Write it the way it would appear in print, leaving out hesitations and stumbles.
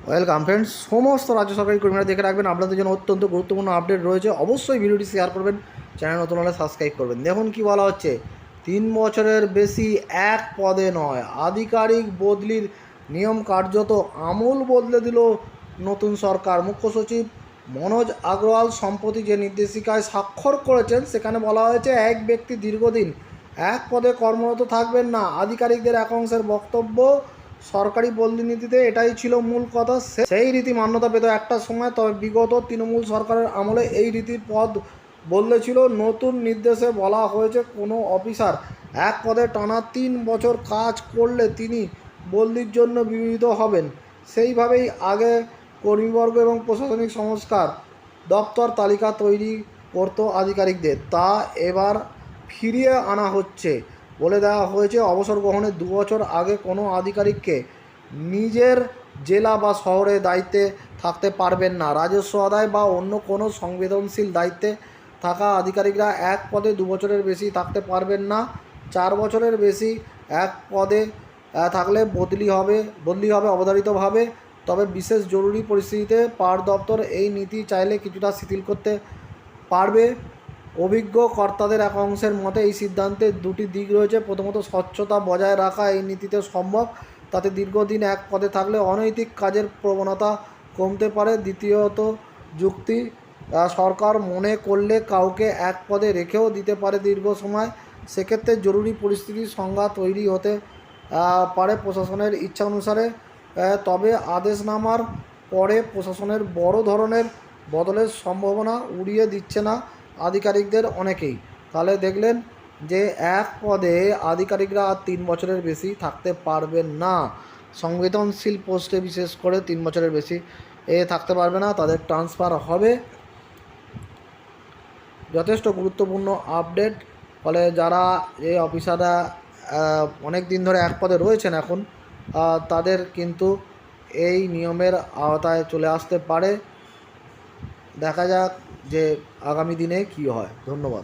Welcome friends, সমস্ত রাজ্য সরকারি কর্মীরা দেখে রাখবেন, আপনাদের জন্য অত্যন্ত গুরুত্বপূর্ণ আপডেট রয়েছে। অবশ্যই ভিডিওটি শেয়ার করবেন, চ্যানেল নতুন হলে সাবস্ক্রাইব করবেন। দেখুন কি বলা হচ্ছে, 3 বছরের বেশি এক পদে নয়, আধিকারিক বদলির নিয়ম কার্যত আমূল বদলে দিল নতুন সরকার। মুখ্য সচিব মনোজ আগরওয়াল সম্প্রতি যে নির্দেশিকায় স্বাক্ষর করেছেন সেখানে বলা হয়েছে, এক ব্যক্তি দীর্ঘদিন এক পদে কর্মরত থাকবেন না। আধিকারিকদের এক অংশের বক্তব্য, সরকারি বদলি নীতিতে এটাই ছিল মূল কথা। সেই রীতি মান্যতা পেত একটা সময়, তবে বিগত তৃণমূল সরকারের আমলে এই রীতির পদ বদলেছিল। নতুন নির্দেশে বলা হয়েছে, কোনো অফিসার এক পদে টানা 3 বছর কাজ করলে তিনি বদলির জন্য বিবেচিত হবেন। সেইভাবেই আগে কর্মীবর্গ এবং প্রশাসনিক সংস্কার দপ্তর তালিকা তৈরি করত আধিকারিকদের, তা এবার ফিরিয়ে আনা হচ্ছে। বলে দেওয়া হয়েছে, অবসর গ্রহণের 2 বছর আগে কোনো আধিকারিককে নিজের জেলা বা শহরে দায়িত্বে থাকতে পারবেন না। রাজস্ব আদায় বা অন্য কোনো সংবেদনশীল দায়িত্বে থাকা আধিকারিকরা এক পদে 2 বছরের বেশি থাকতে পারবেন না। 4 বছরের বেশি এক পদে থাকলে বদলি হবে অবধারিতভাবে। তবে বিশেষ জরুরি পরিস্থিতিতে পার দপ্তর এই নীতি চাইলে কিছুটা শিথিল করতে পারবে। অভিজ্ঞ কর্তাদের এক অংশের মতে এই সিদ্ধান্তের 2টি দিক রয়েছে। প্রথমত, স্বচ্ছতা বজায় রাখা এই নীতিতে সম্ভব, তাতে দীর্ঘদিন এক পদে থাকলে অনৈতিক কাজের প্রবণতা কমতে পারে। দ্বিতীয়ত, যুক্তি, সরকার মনে করলে কাউকে এক পদে রেখেও দিতে পারে দীর্ঘ সময়। সেক্ষেত্রে জরুরি পরিস্থিতির সংজ্ঞা তৈরি হতে পারে প্রশাসনের ইচ্ছা অনুসারে। তবে আদেশনামার পরে প্রশাসনের বড় ধরনের বদলের সম্ভাবনা উড়িয়ে দিচ্ছে না আধিকারিকদের অনেকেই। তাহলে দেখলেন যে এক পদে আধিকারিকরা আর 3 বছরের বেশি থাকতে পারবেন না। সংবেদনশীল পোস্টে বিশেষ করে 3 বছরের বেশি থাকতে পারবে না, তাদের ট্রান্সফার হবে। যথেষ্ট গুরুত্বপূর্ণ আপডেট। ফলে যারা এই অফিসাররা অনেক দিন ধরে এক পদে রয়েছেন এখন, তাদের কিন্তু এই নিয়মের আওতায় চলে আসতে পারে। দেখা যাক যে আগামী দিনে কী হয়। ধন্যবাদ।